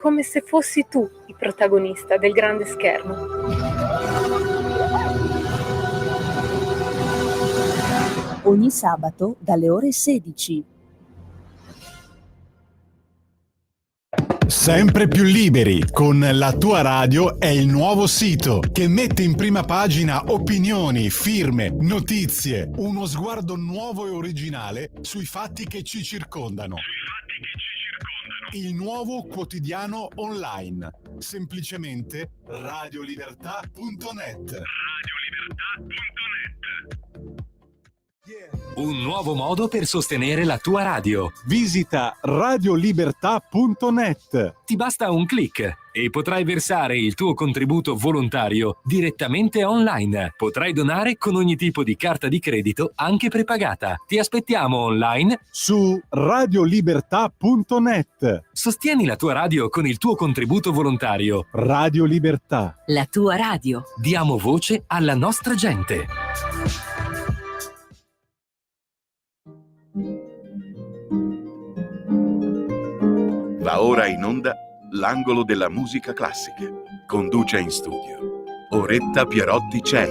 come se fossi tu il protagonista del grande schermo. Ogni sabato dalle ore 16. Sempre più liberi con La Tua Radio è il nuovo sito che mette in prima pagina opinioni, firme, notizie, uno sguardo nuovo e originale sui fatti che ci circondano. Il nuovo quotidiano online, semplicemente radiolibertà.net. Un nuovo modo per sostenere la tua radio. Visita radiolibertà.net. Ti basta un click e potrai versare il tuo contributo volontario direttamente online. Potrai donare con ogni tipo di carta di credito, anche prepagata. Ti aspettiamo online su radiolibertà.net. Sostieni la tua radio con il tuo contributo volontario. Radio Libertà. La tua radio. Diamo voce alla nostra gente. Va ora in onda l'angolo della musica classica. Conduce in studio Oretta Pierotti Cei.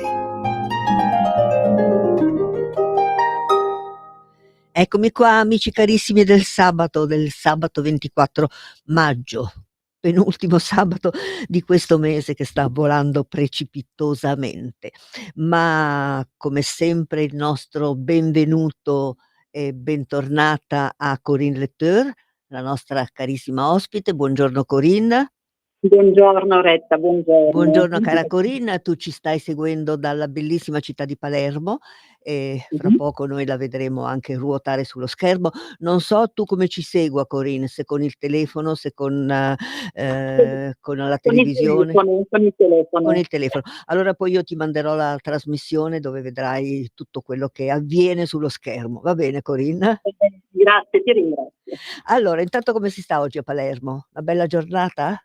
Eccomi qua, amici carissimi del sabato 24 maggio, penultimo sabato di questo mese che sta volando precipitosamente. Ma come sempre il nostro benvenuto e bentornata a Corinne Lecteur, la nostra carissima ospite. Buongiorno Corinne. Buongiorno Retta, buongiorno. Buongiorno cara Corinne, tu ci stai seguendo dalla bellissima città di Palermo e fra poco noi la vedremo anche ruotare sullo schermo. Non so tu come ci segua Corinne, se con il telefono, se con la televisione. Con il telefono. Con il telefono. Allora poi io ti manderò la trasmissione dove vedrai tutto quello che avviene sullo schermo. Va bene Corinne? Grazie, ti ringrazio. Allora, intanto come si sta oggi a Palermo? Una bella giornata?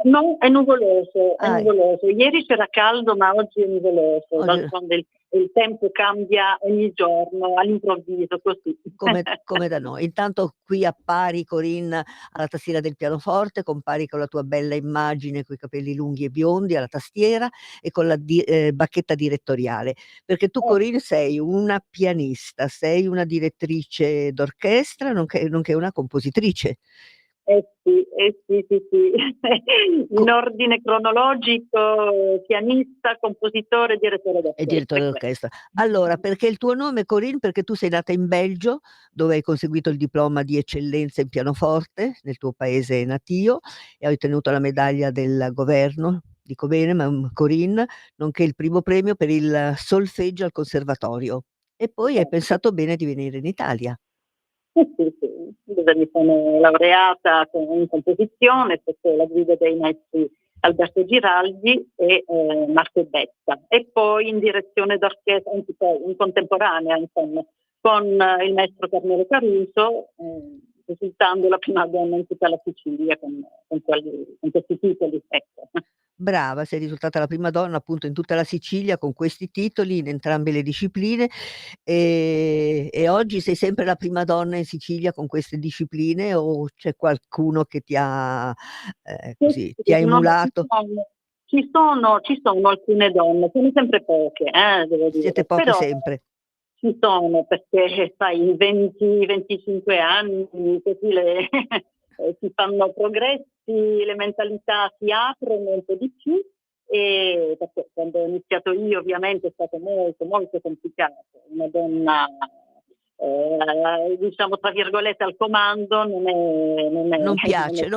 No, è nuvoloso, è nuvoloso. Ieri c'era caldo, ma oggi è nuvoloso. D'altronde il tempo cambia ogni giorno, all'improvviso, così. Come da noi. Intanto qui appari Corinne alla tastiera del pianoforte, compari con la tua bella immagine, coi capelli lunghi e biondi alla tastiera e con la bacchetta direttoriale. Perché tu Corinne sei una pianista, sei una direttrice d'orchestra, nonché una compositrice. Sì. In ordine cronologico, pianista, compositore, direttore d'orchestra. E direttore d'orchestra. Allora, perché il tuo nome Corinne? Perché tu sei nata in Belgio, dove hai conseguito il diploma di eccellenza in pianoforte, nel tuo paese natio, e hai ottenuto la medaglia del governo, dico bene, Corinne, nonché il primo premio per il solfeggio al conservatorio. E poi hai pensato bene di venire in Italia. Sì, dove mi sono laureata in composizione sotto la guida dei maestri Alberto Giraldi e Marco Betta, e poi in direzione d'orchestra in contemporanea, insomma, con il maestro Carmelo Caruso, risultando la prima donna in tutta la Sicilia con questi titoli. Ecco. Brava, sei risultata la prima donna appunto in tutta la Sicilia con questi titoli in entrambe le discipline e oggi sei sempre la prima donna in Sicilia con queste discipline o c'è qualcuno che ti ha ti ha emulato? Ci sono alcune donne, sono sempre poche, devo dire. Siete poche però sempre. Ci sono, perché sai, in 20-25 anni così si fanno progressi, le mentalità si aprono un po' di più, e perché quando ho iniziato io ovviamente è stato molto molto complicato. Una donna diciamo tra virgolette al comando non piace.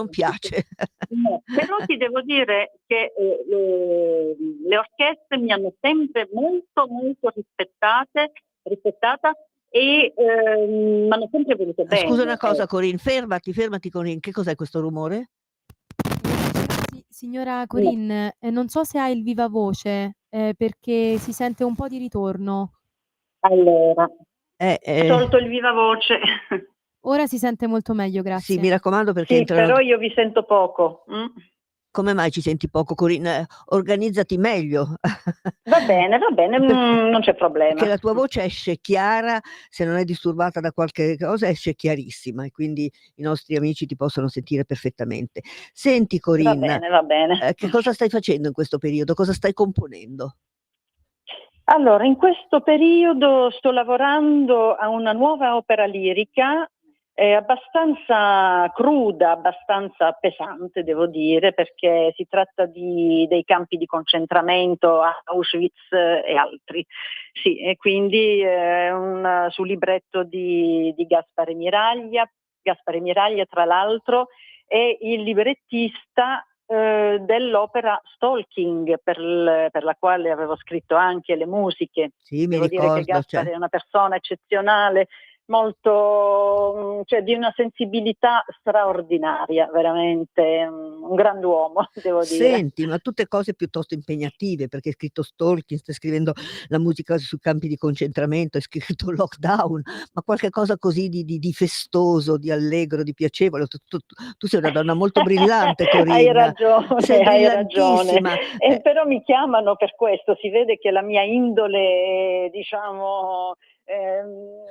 No, però ti devo dire che le orchestre mi hanno sempre molto molto rispettata e mi hanno sempre voluto bene. Scusa una cosa Corinne, fermati Corinne, che cos'è questo rumore? Signora Corinne, non so se ha il viva voce, perché si sente un po' di ritorno. Allora, ho tolto il viva voce. Ora si sente molto meglio, grazie. Sì, mi raccomando perché però io vi sento poco. Come mai ci senti poco, Corinna? Organizzati meglio. Va bene, non c'è problema. Perché la tua voce esce chiara, se non è disturbata da qualche cosa, esce chiarissima e quindi i nostri amici ti possono sentire perfettamente. Senti, Corinna, Va bene. che cosa stai facendo in questo periodo? Cosa stai componendo? Allora, in questo periodo sto lavorando a una nuova opera lirica, abbastanza cruda, abbastanza pesante, devo dire, perché si tratta dei campi di concentramento a Auschwitz e altri. Sì, e quindi sul libretto di Gaspare Miraglia. Gaspare Miraglia, tra l'altro, è il librettista dell'opera Stalking, per la quale avevo scritto anche le musiche. Sì, mi Devo dire che ricordo, Gaspare è una persona eccezionale, molto, cioè di una sensibilità straordinaria, veramente un grand'uomo, devo dire. Senti, ma tutte cose piuttosto impegnative, perché hai scritto Stalking, stai scrivendo la musica sui campi di concentramento, hai scritto Lockdown, ma qualche cosa così di festoso, di allegro, di piacevole. Tu sei una donna molto brillante, Corinna. Hai ragione, sei hai ragione. brillantissima. Però mi chiamano per questo, si vede che la mia indole, diciamo,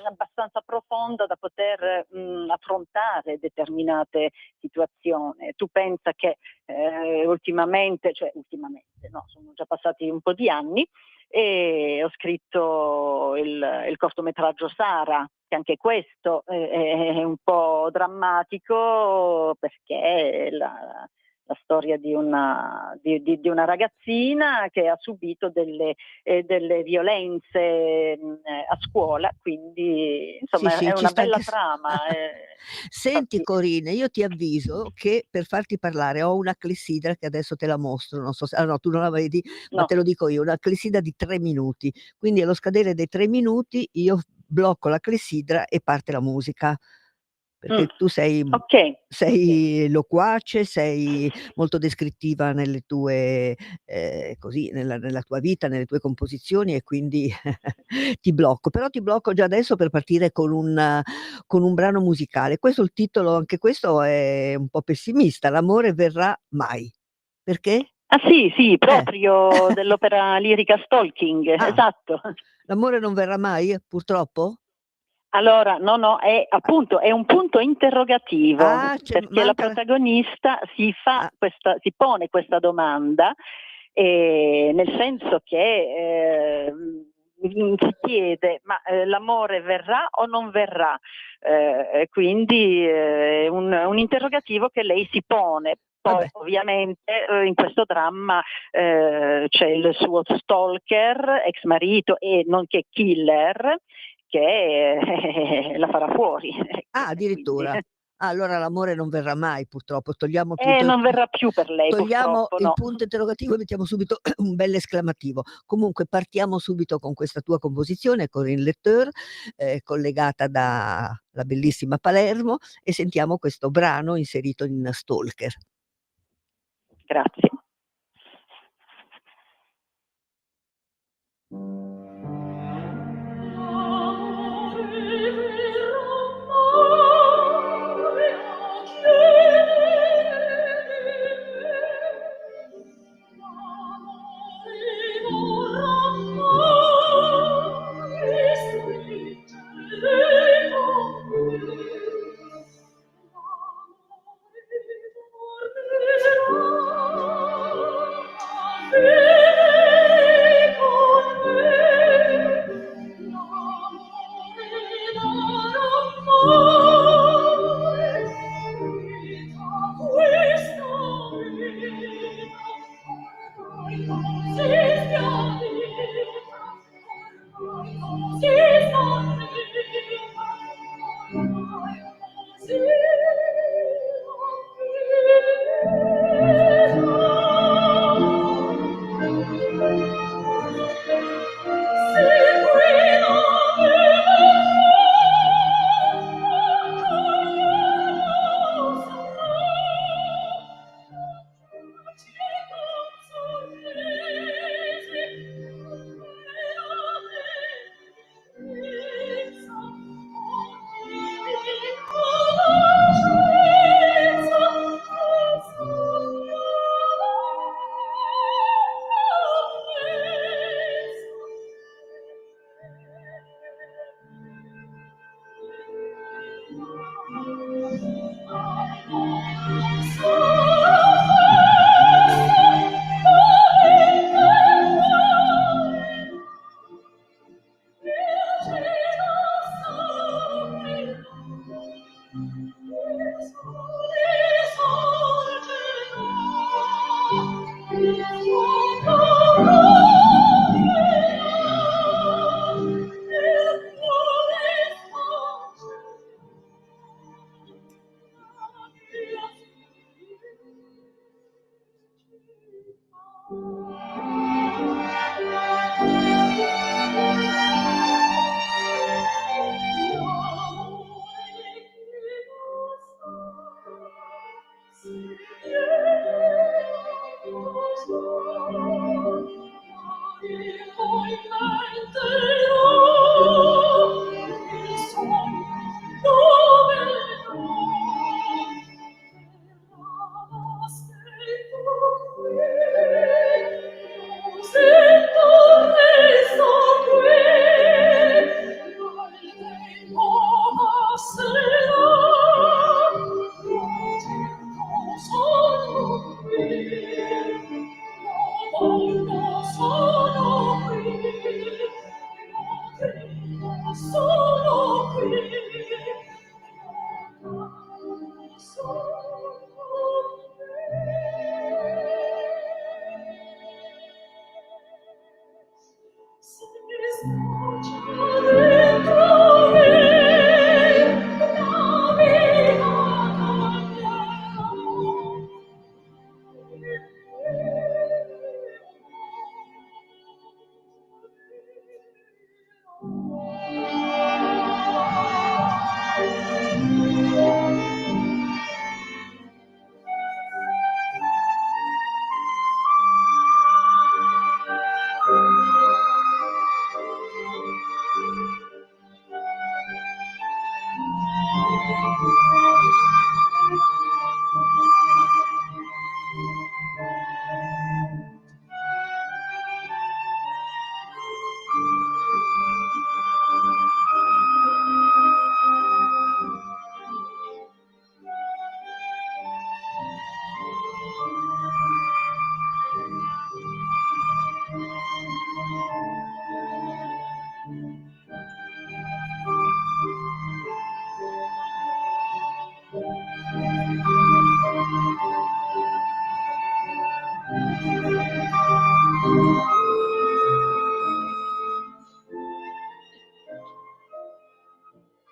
abbastanza profonda da poter affrontare determinate situazioni. Tu pensa che ultimamente, no, sono già passati un po' di anni, e ho scritto il cortometraggio Sara, che anche questo è un po' drammatico, perché la storia di una ragazzina che ha subito delle violenze a scuola, quindi insomma Sì, è ci una sta bella anche trama. Senti, Infatti, Corinna, io ti avviso che per farti parlare ho una clessidra che adesso te la mostro, non so se no, tu non la vedi, ma no. te lo dico io, una clessidra di 3 minuti. Quindi allo scadere dei 3 minuti io blocco la clessidra e parte la musica. Perché tu Ok. sei loquace, sei molto descrittiva nelle tue così, nella tua vita, nelle tue composizioni e quindi ti blocco. Però ti blocco già adesso per partire con un brano musicale. Questo il titolo, anche questo è un po' pessimista, "L'amore verrà mai". Perché? Ah sì, proprio dell'opera lirica Stalking, Ah. esatto. L'amore non verrà mai, purtroppo? Allora, no, è appunto è un punto interrogativo, perché la protagonista si pone questa domanda, nel senso che si chiede: ma l'amore verrà o non verrà? Quindi è un interrogativo che lei si pone. Poi ovviamente in questo dramma c'è il suo stalker, ex marito e nonché killer, che la farà fuori. Addirittura. Quindi. Allora l'amore non verrà mai, purtroppo. Togliamo il punto, Non verrà più per lei, togliamo purtroppo, il no. punto interrogativo e mettiamo subito un bell'esclamativo. Comunque partiamo subito con questa tua composizione, Corinne Lecteur, collegata dalla bellissima Palermo, e sentiamo questo brano inserito in Stalker. Grazie.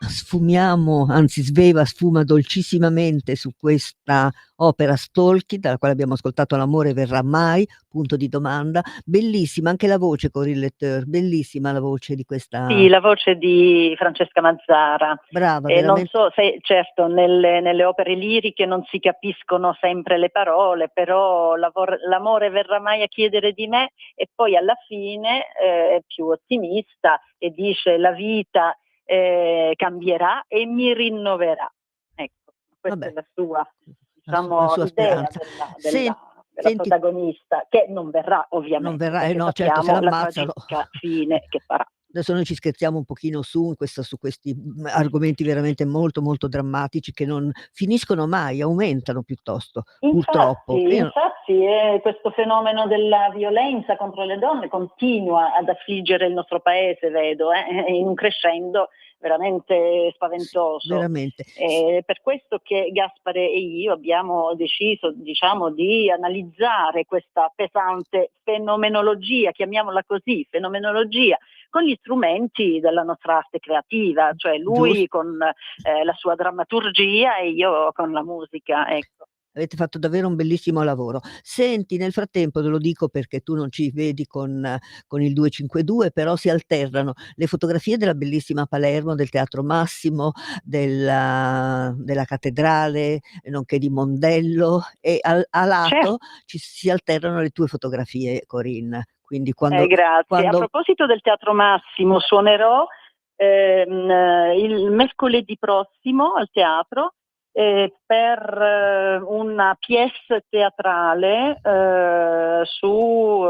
Sfumiamo, anzi Sveva sfuma dolcissimamente su questa opera Stolki, dalla quale abbiamo ascoltato L'amore verrà mai, punto di domanda. Bellissima anche la voce, Corinne Letteur, bellissima la voce di questa... Sì, la voce di Francesca Mazzara. Brava, Non veramente. so se, certo, nelle opere liriche non si capiscono sempre le parole, però l'amore verrà mai a chiedere di me, e poi alla fine è più ottimista e dice la vita cambierà e mi rinnoverà. Ecco, questa Vabbè, è la sua, la sua idea speranza. della Senti, protagonista, che non verrà ovviamente, non verrà, perché no, certo, se sappiamo la l'ammazzano. tragica fine che farà. Adesso noi ci scherziamo un pochino su questi argomenti veramente molto, molto drammatici che non finiscono mai, aumentano piuttosto, purtroppo. Infatti questo fenomeno della violenza contro le donne continua ad affliggere il nostro paese, vedo, in un crescendo veramente spaventoso. Veramente. È per questo che Gaspare e io abbiamo deciso, diciamo, di analizzare questa pesante fenomenologia, chiamiamola così, fenomenologia, con gli strumenti della nostra arte creativa, cioè lui Giusto. con la sua drammaturgia e io con la musica, ecco. Avete fatto davvero un bellissimo lavoro. Senti, nel frattempo, te lo dico perché tu non ci vedi con il 252, però si alternano le fotografie della bellissima Palermo, del Teatro Massimo, della cattedrale, nonché di Mondello, e a lato Certo. si alternano le tue fotografie, Corinne. Quindi quando, Grazie. A proposito del Teatro Massimo, suonerò il mercoledì prossimo al teatro per una pièce teatrale su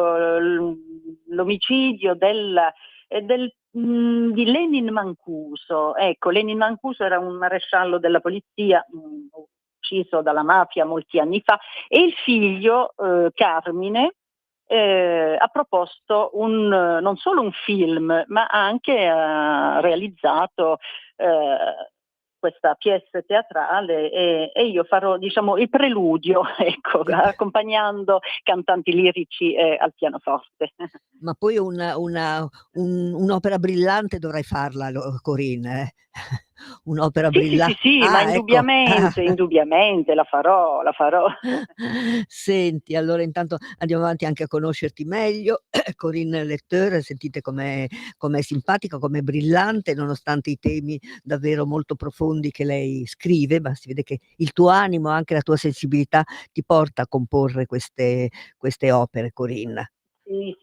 l'omicidio di Lenin Mancuso. Ecco, Lenin Mancuso era un maresciallo della polizia ucciso dalla mafia molti anni fa, e il figlio Carmine ha proposto non solo un film, ma anche realizzato questa pièce teatrale, e io farò, diciamo, il preludio, ecco, accompagnando cantanti lirici al pianoforte. Ma poi un'opera brillante dovrai farla, Corinne. Un'opera Sì, brilla ma ecco. indubbiamente la farò. Senti, allora intanto andiamo avanti anche a conoscerti meglio. Corinne Lecteur, sentite com'è simpatica, com'è brillante, nonostante i temi davvero molto profondi che lei scrive, ma si vede che il tuo animo, anche la tua sensibilità ti porta a comporre queste opere, Corinne. Sì,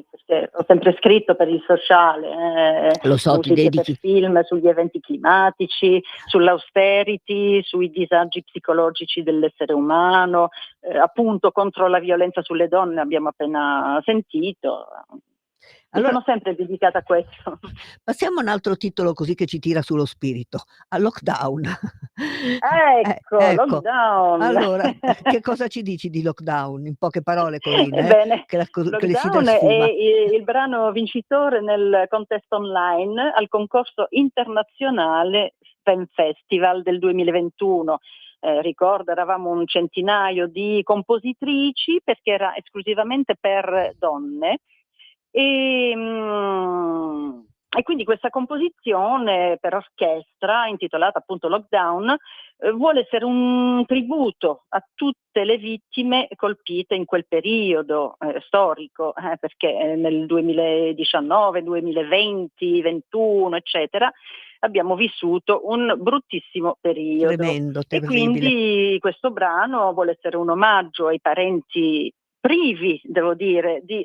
perché ho sempre scritto per il sociale, Lo so, ti musiche per dedichi. film, sugli eventi climatici, sull'austerity, sui disagi psicologici dell'essere umano, appunto contro la violenza sulle donne abbiamo appena sentito. Mi Allora sono sempre dedicata a questo. passiamo a un altro titolo così che ci tira sullo spirito, a Lockdown. Ecco, Ecco. Lockdown. Allora, che cosa ci dici di Lockdown? In poche parole, Corinne, Ebbene, che le si dà Lockdown è sfuma. il brano vincitore nel contest online al concorso internazionale Pen Festival del 2021. Ricordo, eravamo un centinaio di compositrici perché era esclusivamente per donne e, e quindi questa composizione per orchestra, intitolata appunto Lockdown, vuole essere un tributo a tutte le vittime colpite in quel periodo storico, perché nel 2019, 2020, 21, eccetera, abbiamo vissuto un bruttissimo periodo. Tremendo, E terribile. quindi questo brano vuole essere un omaggio ai parenti privi, devo dire, di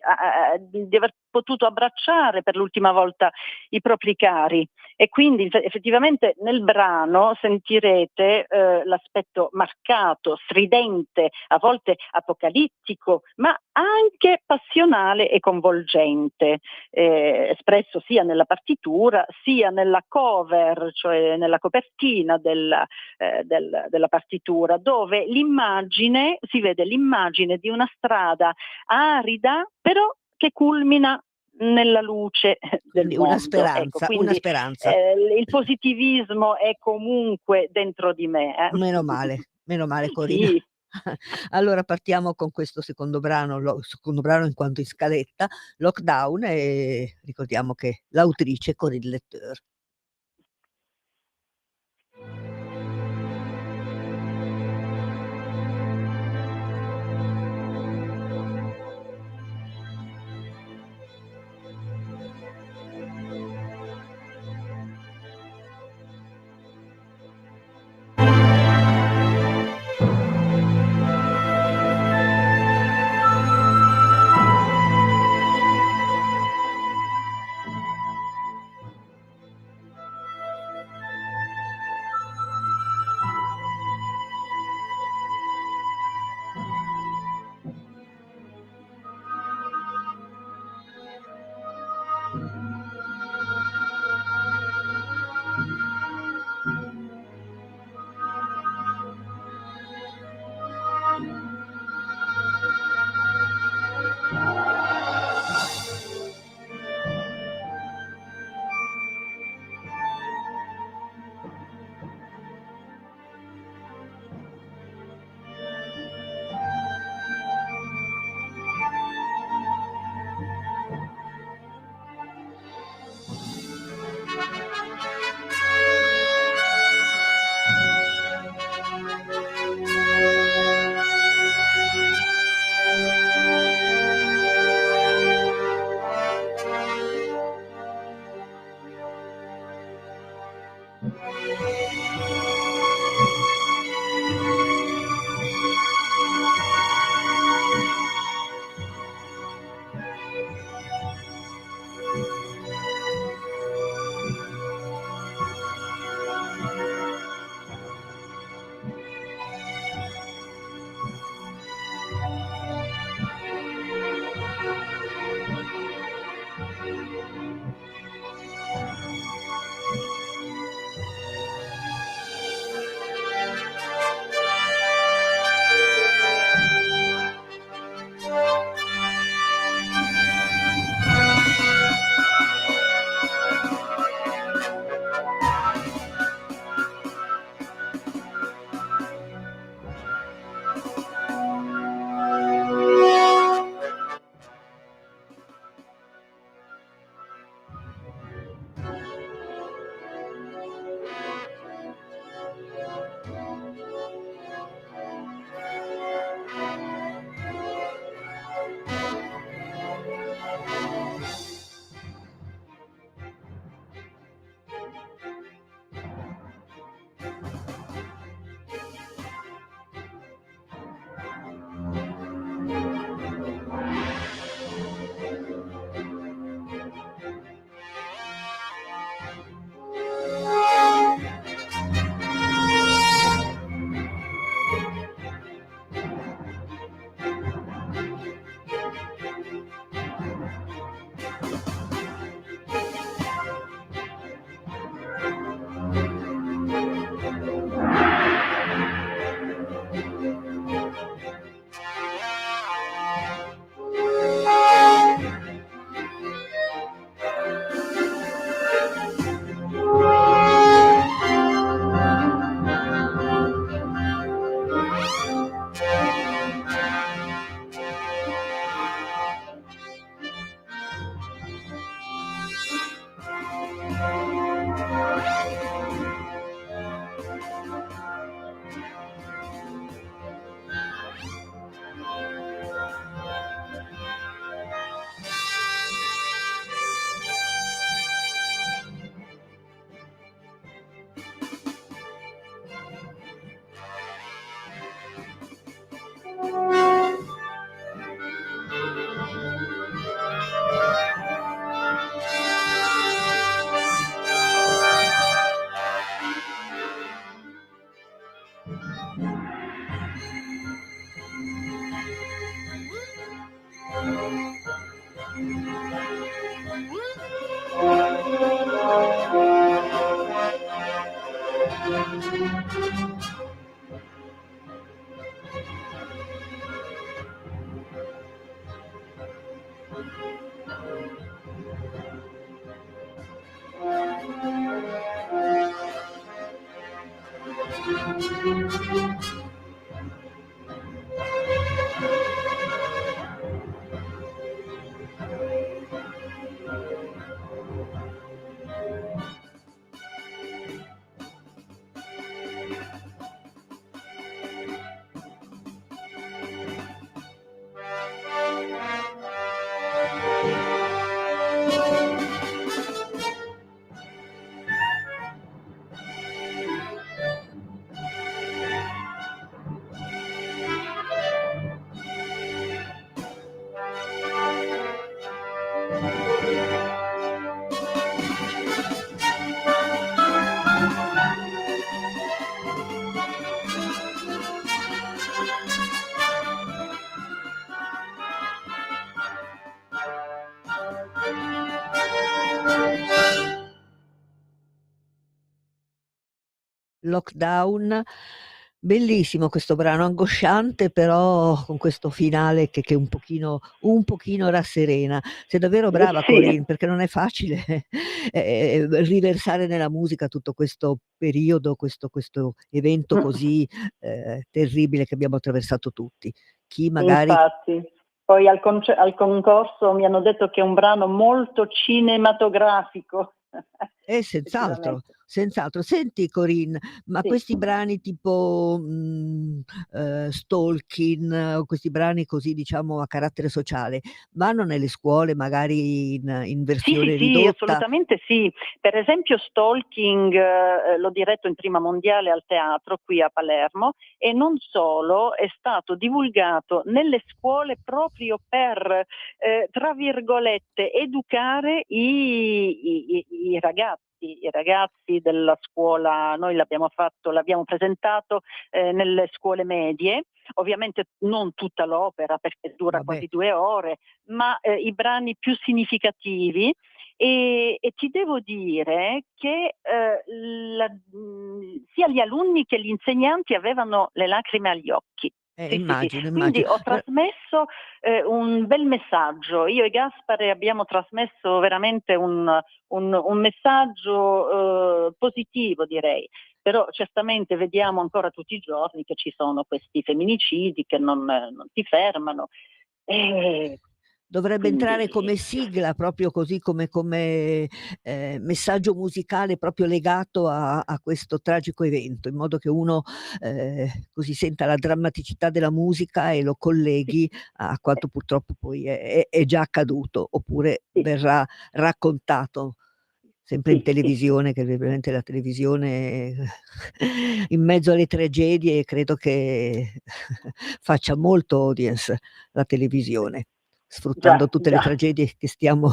aver potuto abbracciare per l'ultima volta i propri cari. E quindi effettivamente nel brano sentirete l'aspetto marcato, stridente, a volte apocalittico, ma anche passionale e coinvolgente, espresso sia nella partitura sia nella cover, cioè nella copertina della partitura, dove si vede l'immagine di una strada arida, però che culmina nella luce del Quindi mondo. Ecco, una quindi speranza. il positivismo è comunque dentro di me. Meno male Corinna. Sì. Allora partiamo con questo secondo brano in quanto in scaletta, Lockdown, e ricordiamo che l'autrice è Corinne Lecteur. Lockdown, bellissimo questo brano, angosciante però con questo finale che un pochino rasserena. Sei davvero brava Sì. Corinne, perché non è facile riversare nella musica tutto questo periodo, questo evento così terribile che abbiamo attraversato tutti. Chi magari... Infatti. Poi al concorso mi hanno detto che è un brano molto cinematografico. Senz'altro, senz'altro. Senti Corinne, ma Sì. questi brani tipo Stalking, o questi brani così diciamo a carattere sociale, vanno nelle scuole magari in versione Sì, ridotta? assolutamente sì. Per esempio Stalking l'ho diretto in prima mondiale al teatro qui a Palermo, e non solo, è stato divulgato nelle scuole proprio per, tra virgolette, educare i ragazzi della scuola. Noi l'abbiamo presentato nelle scuole medie, ovviamente non tutta l'opera perché dura quasi 2 ore, ma i brani più significativi, e ti devo dire che sia gli alunni che gli insegnanti avevano le lacrime agli occhi. Immagino. Quindi ho trasmesso un bel messaggio. Io e Gaspare abbiamo trasmesso veramente un messaggio positivo, direi. Però certamente vediamo ancora tutti i giorni che ci sono questi femminicidi che non ti fermano. Dovrebbe Quindi... entrare come sigla, proprio così come messaggio musicale proprio legato a questo tragico evento, in modo che uno così senta la drammaticità della musica e lo colleghi a quanto purtroppo poi è già accaduto, oppure verrà raccontato sempre in televisione, che ovviamente la televisione in mezzo alle tragedie credo che faccia molto audience, la televisione, sfruttando tutte le tragedie che stiamo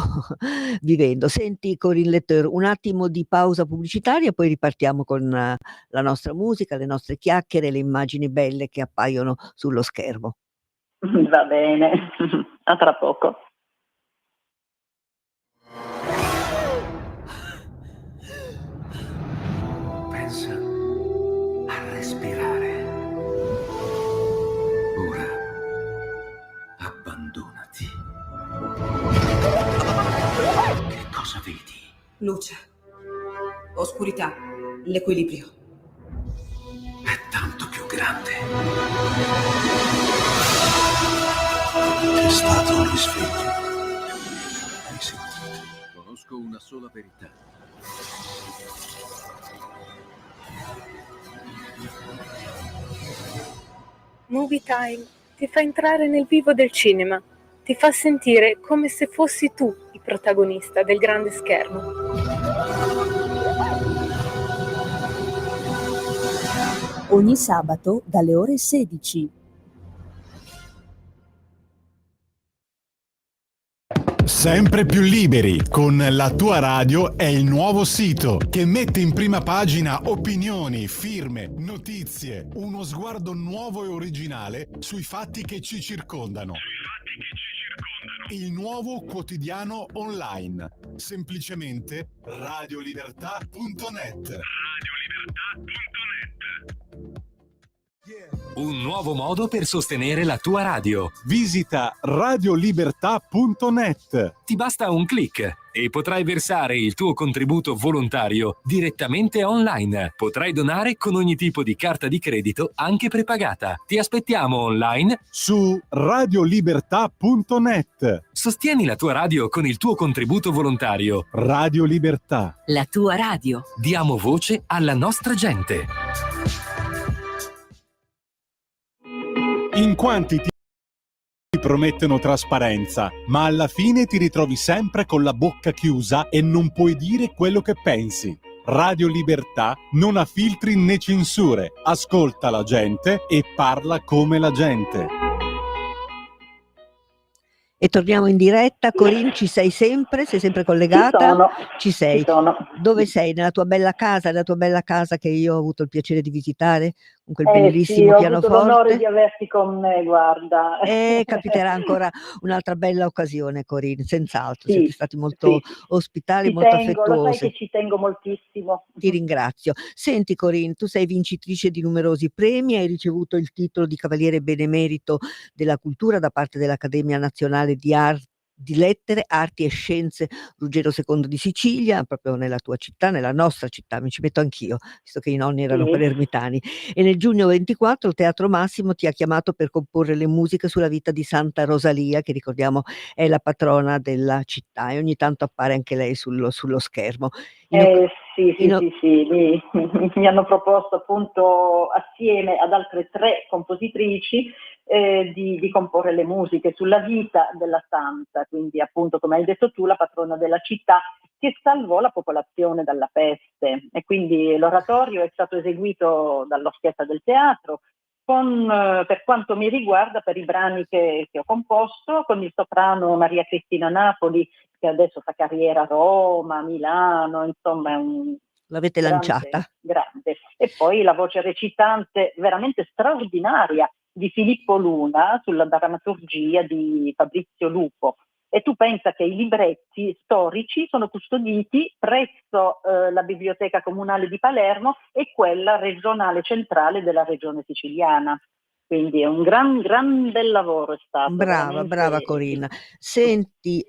vivendo. Senti Corinne Letteur, un attimo di pausa pubblicitaria e poi ripartiamo con la nostra musica, le nostre chiacchiere, le immagini belle che appaiono sullo schermo. Va bene, a tra poco. Pensa a respirare. Ora abbandonati. Che cosa vedi? Luce, oscurità, l'equilibrio. È tanto più grande. È stato un risveglio. Hai sentito? Conosco una sola verità. Movie Time ti fa entrare nel vivo del cinema, ti fa sentire come se fossi tu il protagonista del grande schermo. Ogni sabato dalle ore 16. Sempre più liberi, con la tua radio è il nuovo sito che mette in prima pagina opinioni, firme, notizie, uno sguardo nuovo e originale sui fatti che ci circondano. Il nuovo quotidiano online, semplicemente radiolibertà.net. Yeah. Un nuovo modo per sostenere la tua radio. Visita radiolibertà.net. Ti basta un click e potrai versare il tuo contributo volontario direttamente online. Potrai donare con ogni tipo di carta di credito, anche prepagata. Ti aspettiamo online su radiolibertà.net. Sostieni la tua radio con il tuo contributo volontario. Radio Libertà. La tua radio. Diamo voce alla nostra gente. In quanti ti promettono trasparenza, ma alla fine ti ritrovi sempre con la bocca chiusa e non puoi dire quello che pensi. Radio Libertà non ha filtri né censure, ascolta la gente e parla come la gente. E torniamo in diretta. Corinne, ci sei sempre? Sei sempre collegata? Ci sei. Ci sono. Dove sei? Nella tua bella casa che io ho avuto il piacere di visitare, con quel bellissimo sì, pianoforte. Ho avuto l'onore di averti con me, guarda. Capiterà ancora un'altra bella occasione, Corinne, senz'altro. Sì, Siete stati molto ospitali, Ci molto tengo, lo sai affettuosi. che ci tengo moltissimo. Ti ringrazio. Senti Corinne, tu sei vincitrice di numerosi premi, hai ricevuto il titolo di Cavaliere Benemerito della Cultura da parte dell'Accademia Nazionale di Lettere, Arti e Scienze Ruggero II di Sicilia, proprio nella tua città, nella nostra città, mi ci metto anch'io, visto che i nonni erano palermitani. E nel giugno 24 il Teatro Massimo ti ha chiamato per comporre le musiche sulla vita di Santa Rosalia, che ricordiamo è la patrona della città, e ogni tanto appare anche lei sullo schermo. Sì, mi hanno proposto appunto assieme ad altre 3 compositrici di comporre le musiche sulla vita della santa, quindi appunto come hai detto tu la patrona della città che salvò la popolazione dalla peste, e quindi l'oratorio è stato eseguito dall'orchestra del teatro per quanto mi riguarda, per i brani che ho composto, con il soprano Maria Cristina Napoli, che adesso fa carriera a Roma, a Milano, insomma è un L'avete lanciata. Grande. E poi la voce recitante veramente straordinaria di Filippo Luna sulla drammaturgia di Fabrizio Lupo. E tu pensa che i libretti storici sono custoditi presso la Biblioteca Comunale di Palermo e quella regionale centrale della regione siciliana. Quindi è un gran bel lavoro è stato. Brava Corinna. Senti,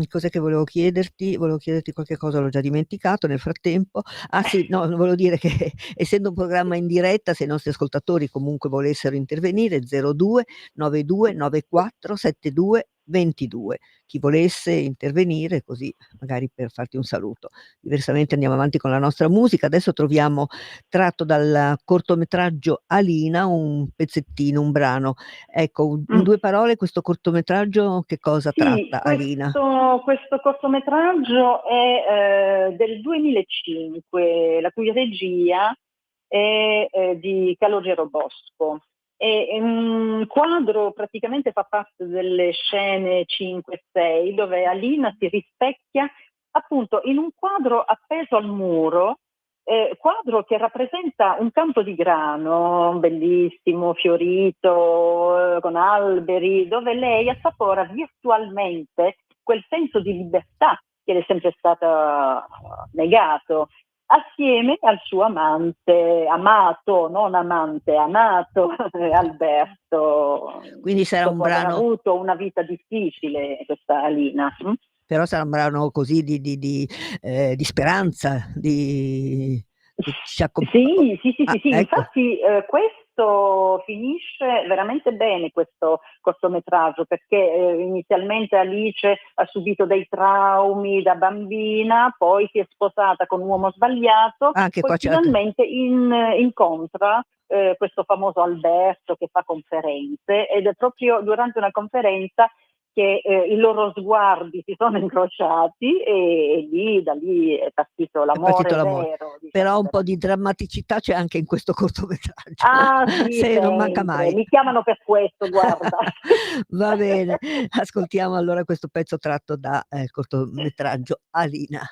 cos'è che volevo chiederti? Volevo chiederti qualche cosa, l'ho già dimenticato nel frattempo. Ah sì, no, volevo dire che essendo un programma in diretta, se i nostri ascoltatori comunque volessero intervenire, 02 92 94 72 22. Chi volesse intervenire, così magari per farti un saluto. Diversamente andiamo avanti con la nostra musica. Adesso troviamo, tratto dal cortometraggio Alina, un pezzettino, un brano. Ecco, in 2 parole, questo cortometraggio che cosa tratta, Alina? Questo cortometraggio è del 2005, la cui regia è di Calogero Bosco. E un quadro praticamente fa parte delle scene 5 e 6, dove Alina si rispecchia appunto in un quadro appeso al muro, quadro che rappresenta un campo di grano bellissimo, fiorito, con alberi, dove lei assapora virtualmente quel senso di libertà che le è sempre stato negato, assieme al suo amato Alberto. Quindi sarà un brano. Ha avuto una vita difficile questa Alina. Però sarà un brano così di speranza, sì, ecco. Infatti questo finisce veramente bene, questo cortometraggio, perché inizialmente Alice ha subito dei traumi da bambina, poi si è sposata con un uomo sbagliato, poi finalmente incontra questo famoso Alberto che fa conferenze, ed è proprio durante una conferenza che i loro sguardi si sono incrociati e da lì è partito l'amore vero. Diciamo. Però un po' di drammaticità c'è anche in questo cortometraggio. Ah sì, non manca mai. Mi chiamano per questo, guarda. Va bene, ascoltiamo allora questo pezzo tratto da cortometraggio Alina.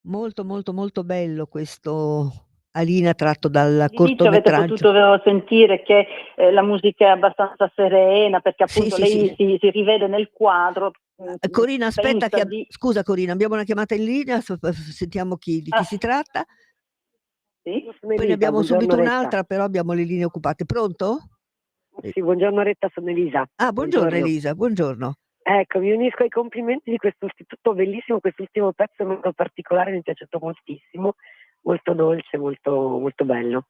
Molto, molto, molto bello questo Alina tratto dal All'inizio avete cortometraggio. potuto sentire che la musica è abbastanza serena, perché Sì, appunto sì, lei sì. si rivede nel quadro. Corina, aspetta pensa che scusa Corina, abbiamo una chiamata in linea, sentiamo di chi si tratta. Sì? Poi ne abbiamo subito un'altra, però abbiamo le linee occupate. Pronto? Sì, buongiorno Retta, sono Elisa. Ah, buongiorno Elisa, buongiorno. Ecco, mi unisco ai complimenti di questo istituto bellissimo, quest'ultimo pezzo in modo particolare mi è piaciuto moltissimo, molto dolce, molto, molto bello,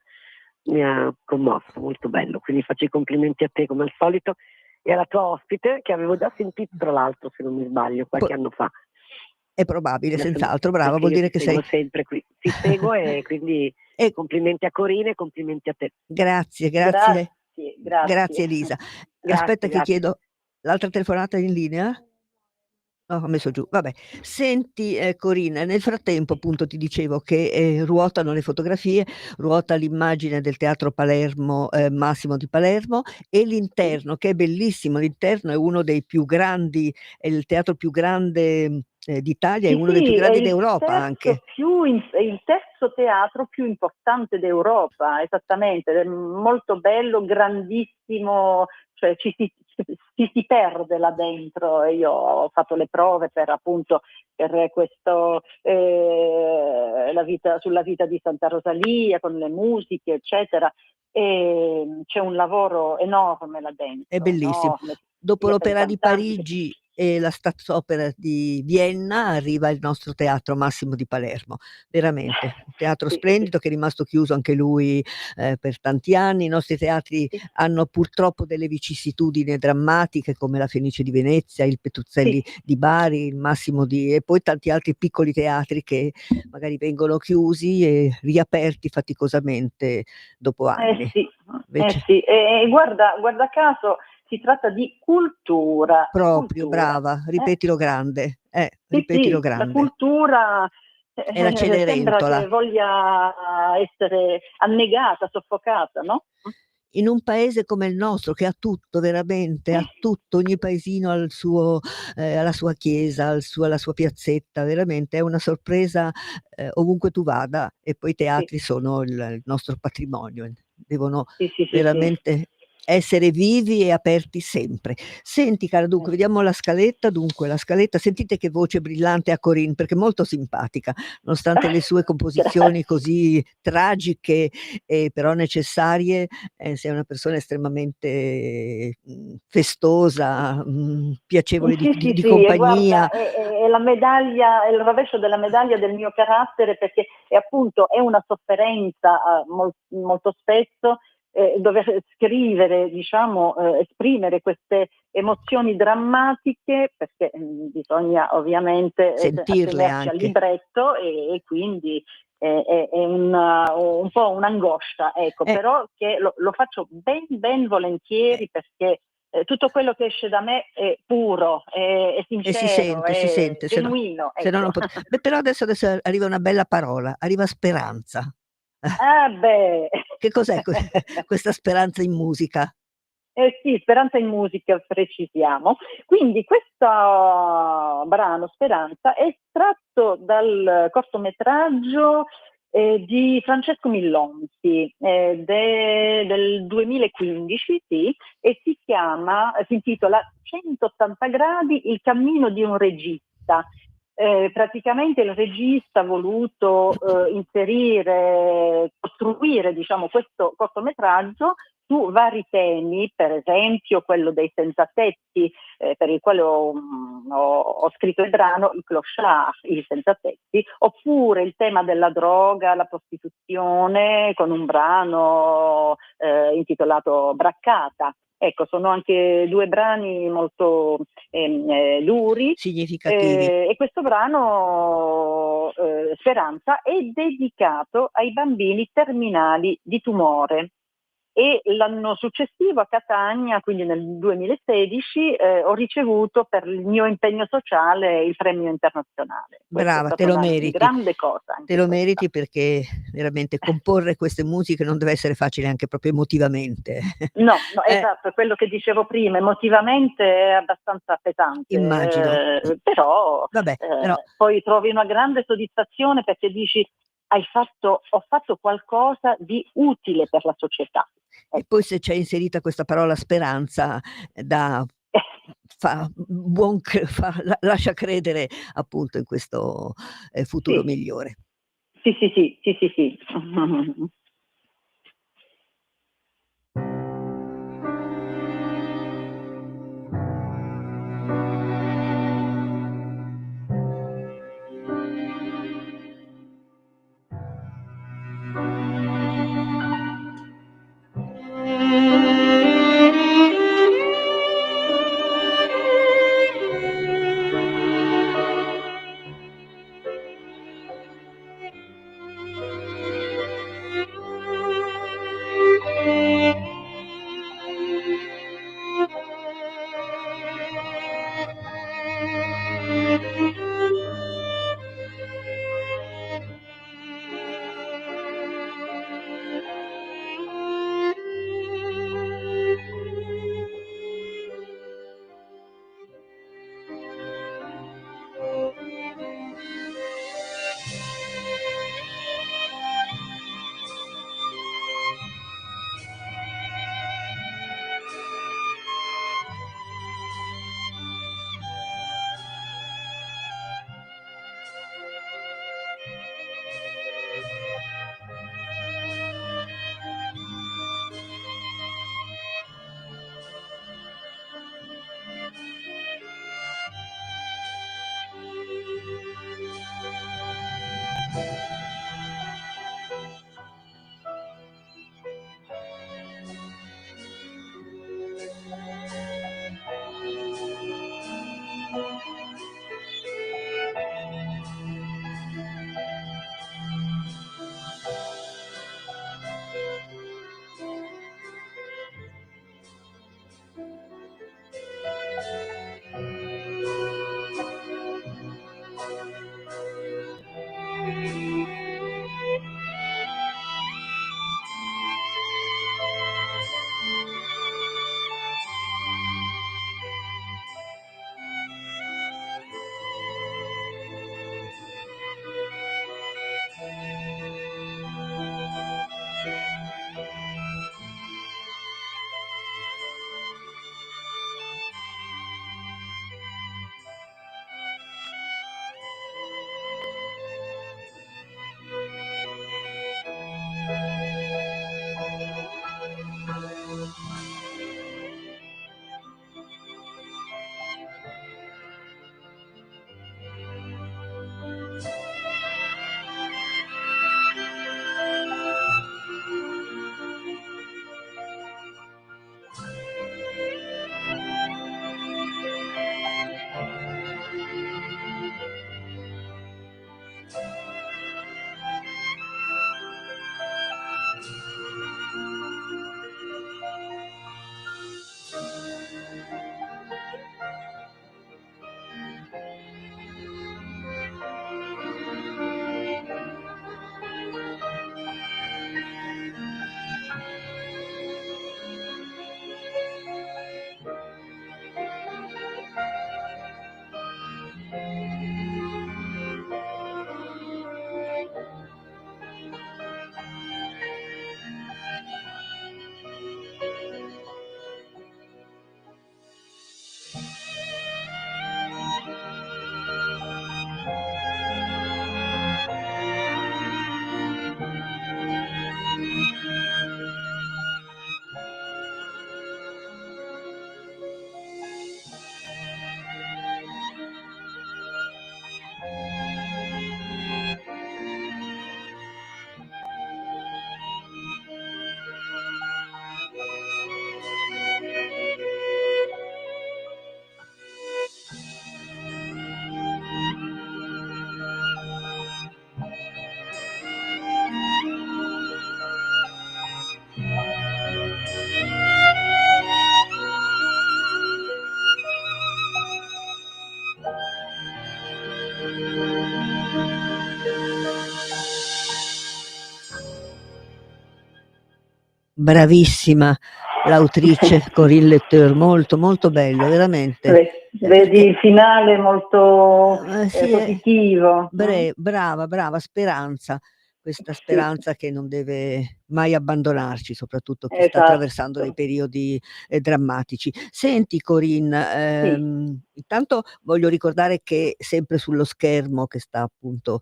mi ha commosso, molto bello, quindi faccio i complimenti a te come al solito e alla tua ospite che avevo già sentito tra l'altro, se non mi sbaglio, qualche anno fa. È probabile, Adesso, senz'altro, brava, perché vuol io dire ti che seguo sei... sempre qui, ti seguo e quindi complimenti a Corina e complimenti a te. Grazie, Grazie. grazie Elisa. Aspetta che chiedo l'altra telefonata in linea. No, ho messo giù, vabbè. Senti Corina, nel frattempo appunto ti dicevo che ruotano le fotografie, ruota l'immagine del Teatro Palermo, Massimo di Palermo, e l'interno che è bellissimo, l'interno è uno dei più grandi, è il teatro più grande d'Italia, è Sì, uno dei più sì, è grandi il d'Europa anche. è il terzo teatro più importante d'Europa, esattamente, è molto bello, grandissimo, cioè ci si perde là dentro. Io ho fatto le prove per appunto per questo sulla vita di Santa Rosalia con le musiche eccetera, e c'è un lavoro enorme là dentro, È bellissimo. enorme, Dopo sia per i l'Opera di cantanti Parigi e la Staatsoper di Vienna arriva il nostro Teatro Massimo di Palermo, veramente un teatro splendido che è rimasto chiuso anche lui per tanti anni. I nostri teatri hanno purtroppo delle vicissitudini drammatiche come la Fenice di Venezia, il Petruzzelli di Bari, il Massimo di... e poi tanti altri piccoli teatri che magari vengono chiusi e riaperti faticosamente dopo anni. Invece... E guarda caso si tratta di cultura. Proprio, brava, ripetilo grande, ripetilo La grande. cultura È la sembra Cenerentola. che voglia essere annegata, soffocata, no? in un paese come il nostro che ha tutto, veramente, ha tutto, ogni paesino ha ha la sua chiesa, la sua piazzetta, veramente è una sorpresa ovunque tu vada, e poi i teatri sono il nostro patrimonio, devono Sì. veramente essere vivi e aperti sempre. Senti cara, dunque vediamo la scaletta. Dunque la scaletta, sentite che voce brillante ha Corinne, perché è molto simpatica, nonostante le sue composizioni così tragiche però necessarie, sei una persona estremamente festosa, piacevole di Sì, e guarda, compagnia. è la medaglia, è il rovescio della medaglia del mio carattere, perché è appunto è una sofferenza molto spesso dover scrivere, diciamo, esprimere queste emozioni drammatiche, perché bisogna ovviamente Sentirle attenersi al anche. libretto e quindi è un po' un'angoscia, ecco, però che lo faccio ben volentieri, perché tutto quello che esce da me è puro, è E si sincero, sente, si è sente, genuino, se no ecco. non beh, però adesso arriva una bella parola, arriva speranza. Ah beh! Che cos'è questa speranza in musica? Sì, Speranza in musica, precisiamo. Quindi questo brano, Speranza, è estratto dal cortometraggio di Francesco Millonti del 2015, sì, e si intitola 180 gradi, il cammino di un regista. Praticamente il regista ha voluto costruire, diciamo, questo cortometraggio su vari temi, per esempio quello dei senza tetti, per il quale ho scritto il brano I clochard, i senza tetti, oppure il tema della droga, la prostituzione, con un brano intitolato Braccata. Ecco, sono anche due brani molto duri. Significativi. E questo brano, Speranza, è dedicato ai bambini terminali di tumore. E l'anno successivo a Catania, quindi nel 2016, ho ricevuto per il mio impegno sociale il premio internazionale. Questa è Brava, te stata lo una meriti. grande cosa. Te lo meriti, perché veramente comporre queste musiche non deve essere facile, anche proprio emotivamente. No, esatto, è quello che dicevo prima, emotivamente è abbastanza pesante, Immagino. però Vabbè, però poi trovi una grande soddisfazione, perché dici ho fatto qualcosa di utile per la società. E poi se c'è inserita questa parola speranza, dà lascia credere appunto in questo futuro Sì. migliore. Sì. bravissima l'autrice Corinne Lecteur, molto molto bello, veramente. Vedi il finale molto Sì, positivo. brava, speranza, questa speranza che non deve mai abbandonarci, soprattutto chi sta attraversando dei periodi drammatici. Senti Corinne, intanto voglio ricordare che sempre sullo schermo che sta appunto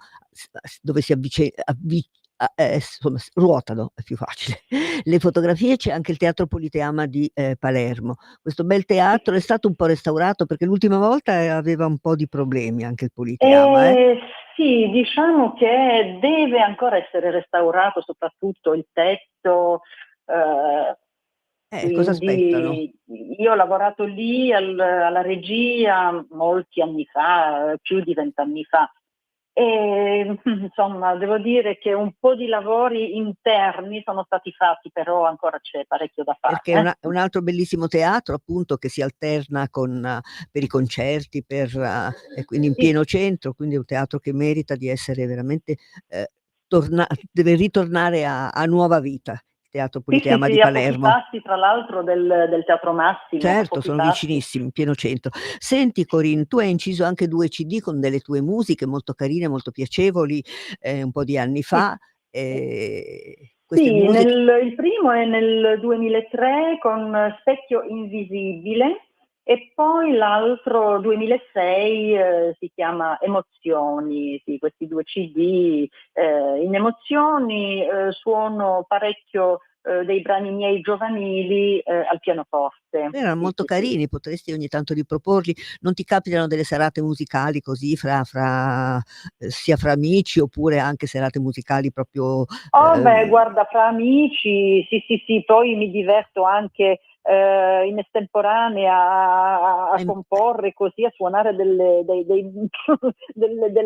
dove si insomma, ruotano, è più facile, le fotografie, c'è anche il Teatro Politeama di Palermo. Questo bel teatro è stato un po' restaurato perché l'ultima volta aveva un po' di problemi anche il Politeama. Sì, diciamo che deve ancora essere restaurato, soprattutto il tetto. Cosa aspettano? Io ho lavorato lì alla regia molti anni fa, più di 20 anni fa. E insomma, devo dire che un po' di lavori interni sono stati fatti, però ancora c'è parecchio da fare. Perché è un altro bellissimo teatro, appunto, che si alterna per i concerti, e quindi in pieno centro, quindi è un teatro che merita di essere veramente deve ritornare a nuova vita. Teatro Politeama di Palermo. A pochi passi tra l'altro del Teatro Massimo. Certo, sono vicinissimi, in pieno centro. Senti Corinne, tu hai inciso anche 2 CD con delle tue musiche molto carine, molto piacevoli, un po' di anni fa. Queste musiche... il primo è nel 2003 con Specchio Invisibile e poi l'altro 2006 si chiama Emozioni. Sì, questi 2 CD. In Emozioni suono parecchio dei brani miei giovanili al pianoforte. Erano molto carini, potresti ogni tanto riproporli. Non ti capitano delle serate musicali così sia fra amici oppure anche serate musicali proprio... guarda, fra amici, sì, poi mi diverto anche in estemporanea a comporre così, a suonare delle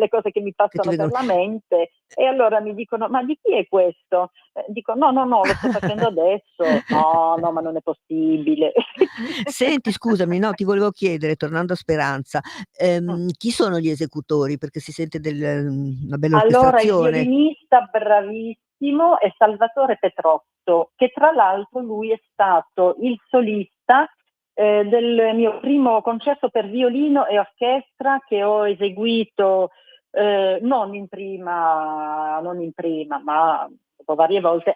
cose che mi passano per la mente, e allora mi dicono: ma di chi è questo? Dico no, lo sto facendo adesso. No, ma non è possibile. Senti, scusami, no, ti volevo chiedere, tornando a Speranza, chi sono gli esecutori? Perché si sente una bella orchestrazione. Allora, il violinista bravissimo è Salvatore Petrotto, che tra l'altro lui è stato il solista del mio primo concerto per violino e orchestra che ho eseguito non in prima, ma dopo varie volte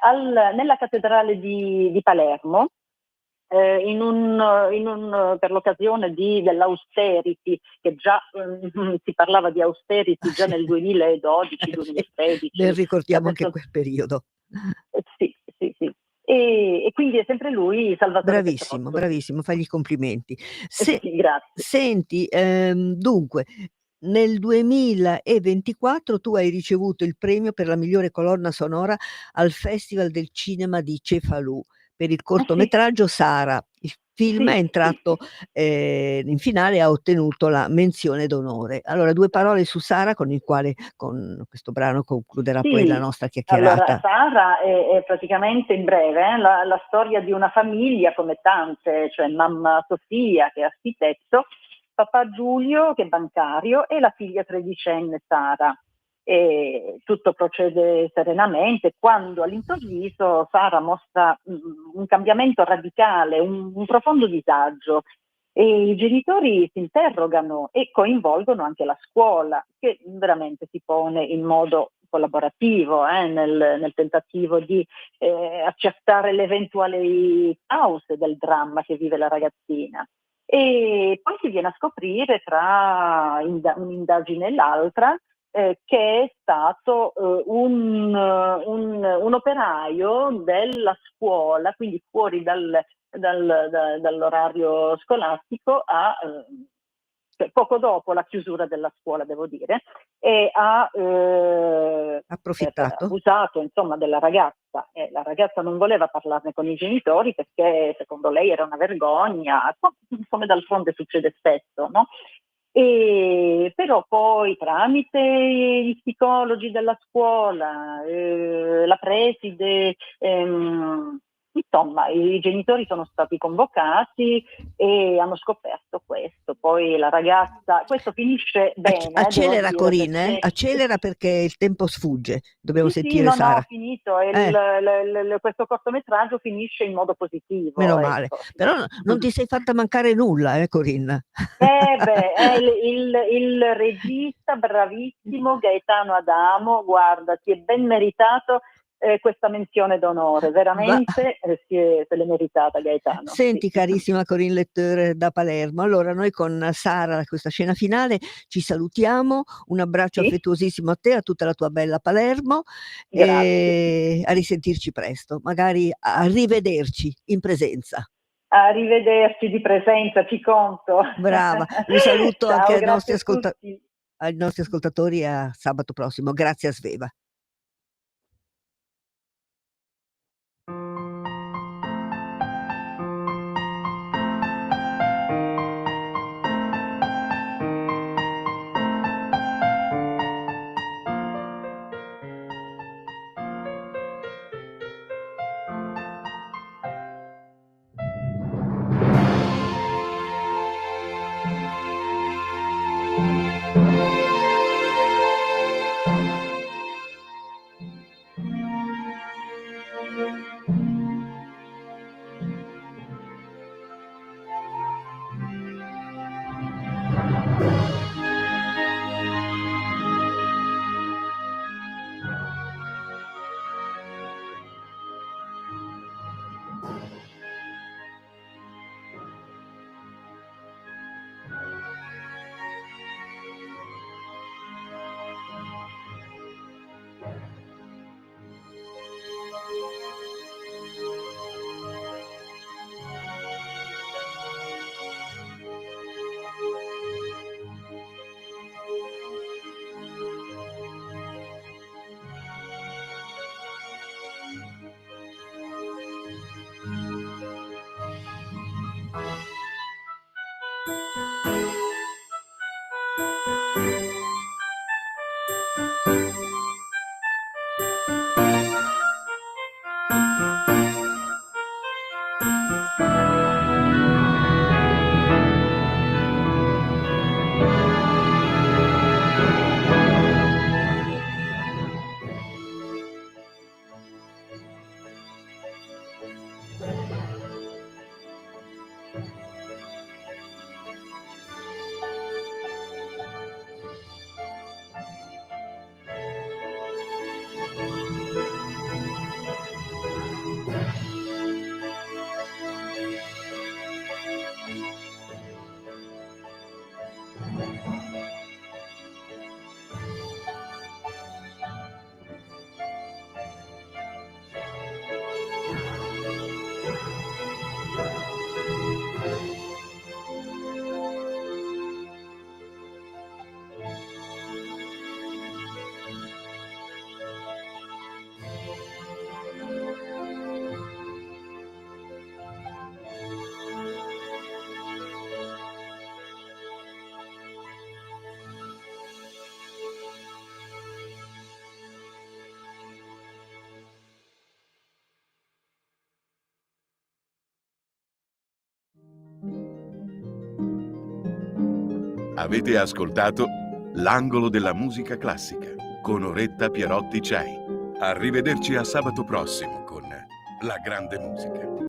nella cattedrale di Palermo. Per l'occasione dell'austerity, che già si parlava di austerity già nel 2012-2013. Ben ricordiamo anche quel periodo. Sì. E quindi è sempre lui, Salvatore Petrotto. Bravissimo, fagli i complimenti. Grazie. Senti, dunque, nel 2024 tu hai ricevuto il premio per la migliore colonna sonora al Festival del Cinema di Cefalù per il cortometraggio Sara. Il film è entrato in finale e ha ottenuto la menzione d'onore. Allora, 2 parole su Sara con questo brano concluderà poi la nostra chiacchierata. Allora, Sara è praticamente, in breve, la storia di una famiglia come tante, cioè mamma Sofia che è architetto, papà Giulio che è bancario e la figlia 13enne Sara. E tutto procede serenamente quando all'improvviso Sara mostra un cambiamento radicale, un profondo disagio, e i genitori si interrogano e coinvolgono anche la scuola, che veramente si pone in modo collaborativo nel tentativo di accertare le eventuali cause del dramma che vive la ragazzina. E poi si viene a scoprire tra un'indagine e l'altra che è stato un operaio della scuola, quindi fuori dall'orario scolastico, poco dopo la chiusura della scuola, devo dire, e ha approfittato, abusato insomma della ragazza. La ragazza non voleva parlarne con i genitori perché secondo lei era una vergogna, come d'altronde succede spesso, no? E però poi tramite gli psicologi della scuola, la preside Insomma, i genitori sono stati convocati e hanno scoperto questo. Poi la ragazza, questo finisce bene. Accelera, devo dire, Corinne, perché... accelera perché il tempo sfugge. Dobbiamo Sì, sentire no, Sara. ho finito. E questo cortometraggio finisce in modo positivo. Meno male. Ecco. Però non ti sei fatta mancare nulla, Corinne. È il regista bravissimo Gaetano Adamo, guarda, si è ben meritato questa menzione d'onore, veramente se l'è meritata Gaetano. Senti, sì. carissima Corinne Letteur da Palermo, allora noi con Sara, questa scena finale, ci salutiamo, un abbraccio affettuosissimo a te, a tutta la tua bella Palermo e a risentirci presto, magari a rivederci in presenza. Arrivederci di presenza, ci conto. Brava, un saluto Ciao, anche ai grazie ai nostri ascoltatori e a sabato prossimo. Grazie a Sveva. Avete ascoltato L'angolo della musica classica con Oretta Pierotti Cei. Arrivederci a sabato prossimo con La grande musica.